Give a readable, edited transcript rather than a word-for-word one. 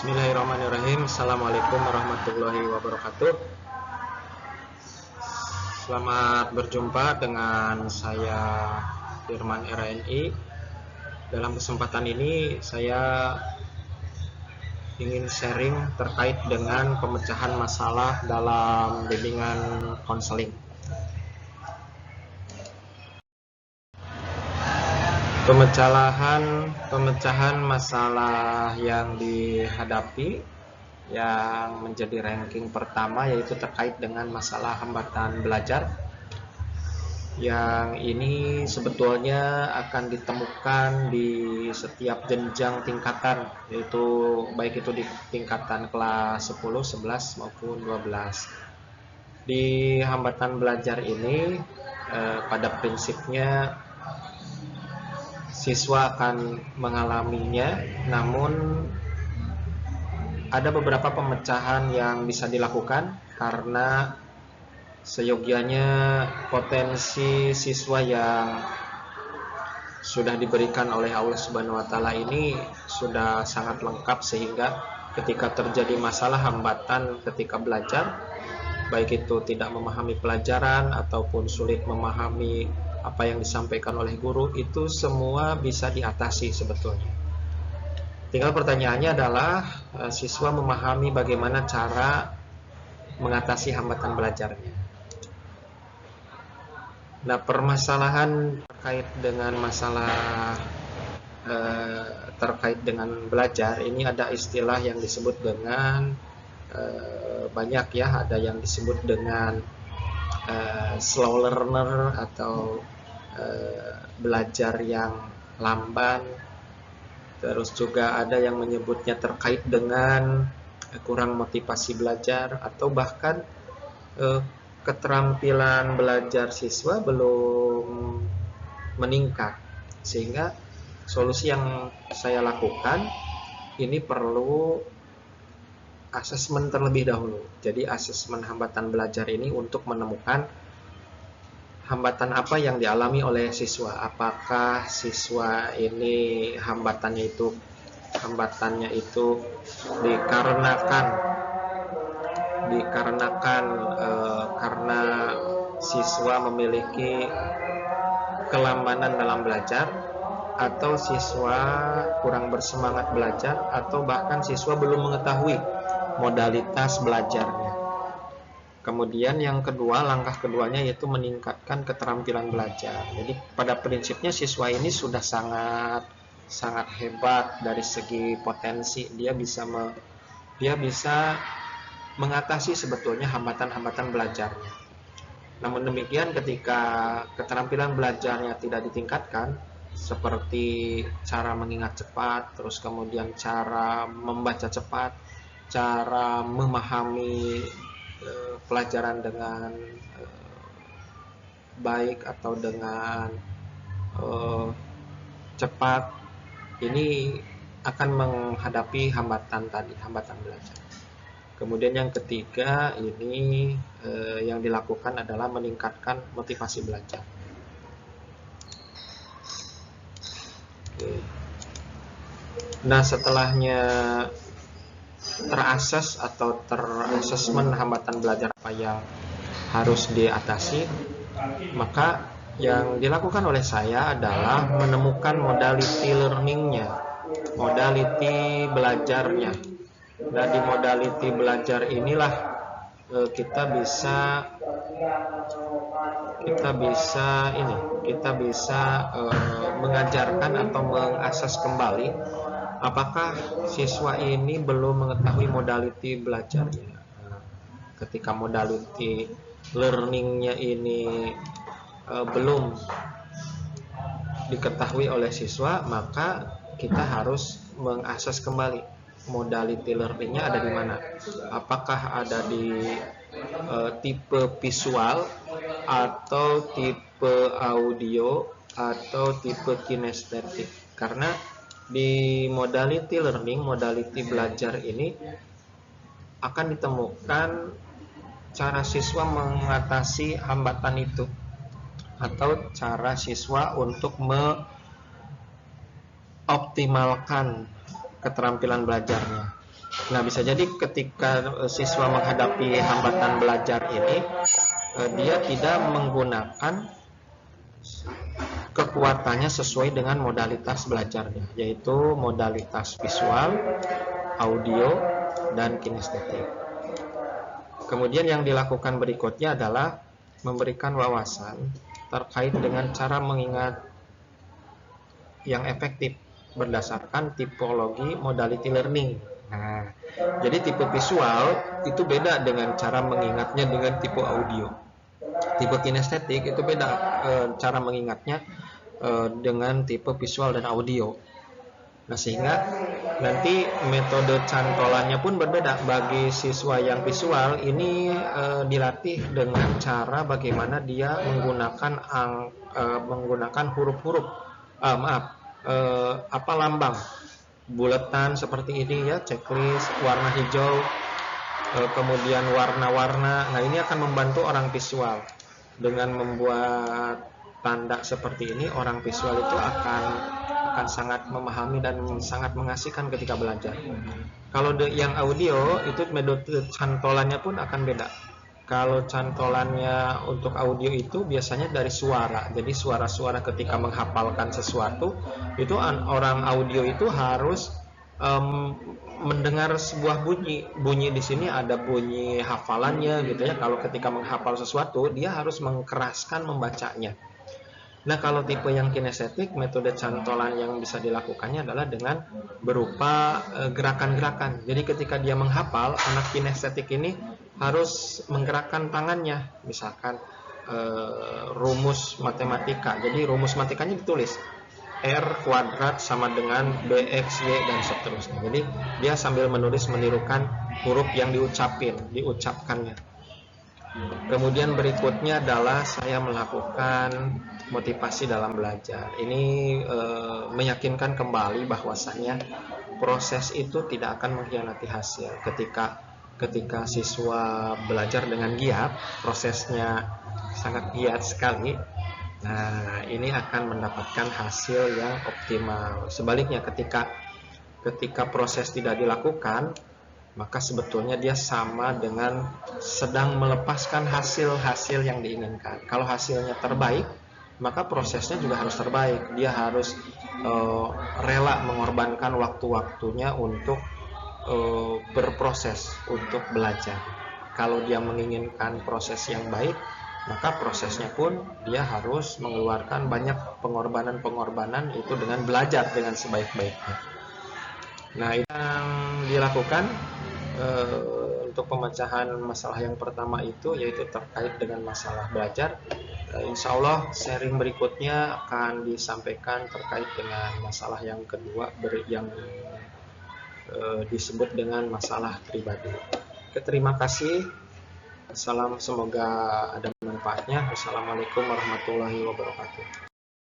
Bismillahirrahmanirrahim. Assalamualaikum warahmatullahi wabarakatuh. Selamat berjumpa dengan saya Firman RNI. Dalam kesempatan ini saya ingin sharing terkait dengan pemecahan masalah dalam bimbingan konseling. Pemecahan masalah yang dihadapi yang menjadi ranking pertama yaitu terkait dengan masalah hambatan belajar. Yang ini sebetulnya akan ditemukan di setiap jenjang tingkatan, yaitu baik itu di tingkatan kelas 10, 11 maupun 12. Di hambatan belajar ini pada prinsipnya siswa akan mengalaminya, namun ada beberapa pemecahan yang bisa dilakukan karena seyogianya potensi siswa yang sudah diberikan oleh Allah Subhanahu wa taala ini sudah sangat lengkap, sehingga ketika terjadi masalah hambatan ketika belajar, baik itu tidak memahami pelajaran ataupun sulit memahami apa yang disampaikan oleh guru, itu semua bisa diatasi sebetulnya. Tinggal pertanyaannya adalah siswa memahami bagaimana cara mengatasi hambatan belajarnya. Nah, permasalahan terkait dengan masalah terkait dengan belajar ini ada istilah yang disebut dengan banyak ya, ada yang disebut dengan slow learner atau belajar yang lamban. Terus juga ada yang menyebutnya terkait dengan kurang motivasi belajar, atau bahkan keterampilan belajar siswa belum meningkat. Sehingga solusi yang saya lakukan ini perlu asesmen terlebih dahulu. Jadi asesmen hambatan belajar ini untuk menemukan hambatan apa yang dialami oleh siswa. Apakah siswa ini hambatannya itu dikarenakan karena siswa memiliki kelambanan dalam belajar, atau siswa kurang bersemangat belajar, atau bahkan siswa belum mengetahui modalitas belajarnya. Kemudian yang kedua, langkah keduanya yaitu meningkatkan keterampilan belajar. Jadi pada prinsipnya siswa ini sudah sangat hebat dari segi potensi. Dia bisa mengatasi sebetulnya hambatan-hambatan belajarnya. Namun demikian, ketika keterampilan belajarnya tidak ditingkatkan, seperti cara mengingat cepat, terus kemudian cara membaca cepat, cara memahami pelajaran dengan baik atau dengan cepat, ini akan menghadapi hambatan belajar. Kemudian yang ketiga ini yang dilakukan adalah meningkatkan motivasi belajar. Nah, setelahnya terasesmen hambatan belajar apa yang harus diatasi, maka yang dilakukan oleh saya adalah menemukan modality learningnya, modality belajarnya. Nah, di modality belajar inilah kita bisa mengajarkan atau mengakses kembali apakah siswa ini belum mengetahui modality belajarnya. Ketika modality learningnya ini belum diketahui oleh siswa, maka kita harus mengakses kembali modality learningnya ada di mana. Apakah ada di tipe visual, atau tipe audio, atau tipe kinestetik. Karena di modality learning, modality belajar ini akan ditemukan cara siswa mengatasi hambatan itu, atau cara siswa untuk mengoptimalkan keterampilan belajarnya. Nah, bisa jadi ketika siswa menghadapi hambatan belajar ini, dia tidak menggunakan kekuatannya sesuai dengan modalitas belajarnya, yaitu modalitas visual, audio, dan kinestetik. Kemudian yang dilakukan berikutnya adalah memberikan wawasan terkait dengan cara mengingat yang efektif berdasarkan tipologi modality learning. Nah, jadi tipe visual itu beda dengan cara mengingatnya dengan tipe audio. Tipe kinestetik itu beda cara mengingatnya dengan tipe visual dan audio. Nah, sehingga nanti metode cantolannya pun berbeda. Bagi siswa yang visual ini dilatih dengan cara bagaimana dia menggunakan huruf-huruf, lambang buletan seperti ini ya, checklist, warna hijau, kemudian warna-warna. Nah, ini akan membantu orang visual. Dengan membuat tanda seperti ini, orang visual itu akan sangat memahami dan sangat mengasihkan ketika belajar. Kalau yang audio itu metode cantolannya pun akan beda. Kalau cantolannya untuk audio itu biasanya dari suara. Jadi suara-suara ketika menghafalkan sesuatu itu orang audio itu harus mendengar sebuah bunyi. Bunyi di sini ada bunyi hafalannya gitu ya. Kalau ketika menghafal sesuatu dia harus mengkeraskan membacanya. Nah, kalau tipe yang kinestetik, metode cantolan yang bisa dilakukannya adalah dengan berupa gerakan-gerakan. Jadi ketika dia menghafal, anak kinestetik ini harus menggerakkan tangannya. Misalkan rumus matematika. Jadi rumus matematikanya ditulis. R kuadrat sama dengan BXY dan seterusnya. Jadi dia sambil menirukan huruf yang diucapkannya. Kemudian berikutnya adalah saya melakukan motivasi dalam belajar. Ini meyakinkan kembali bahwasannya proses itu tidak akan mengkhianati hasil. Ketika siswa belajar dengan giat, prosesnya sangat giat sekali. Nah, ini akan mendapatkan hasil yang optimal. Sebaliknya, ketika proses tidak dilakukan, maka sebetulnya dia sama dengan sedang melepaskan hasil-hasil yang diinginkan. Kalau hasilnya terbaik, maka prosesnya juga harus terbaik. Dia harus rela mengorbankan waktu-waktunya untuk berproses, untuk belajar. Kalau dia menginginkan proses yang baik, maka prosesnya pun dia harus mengeluarkan banyak pengorbanan-pengorbanan itu dengan belajar dengan sebaik-baiknya. Nah, itu yang dilakukan untuk pemecahan masalah yang pertama itu, yaitu terkait dengan masalah belajar. Insya Allah sharing berikutnya akan disampaikan terkait dengan masalah yang kedua yang disebut dengan masalah pribadi. Terima kasih. Semoga ada manfaatnya. Wassalamualaikum warahmatullahi wabarakatuh.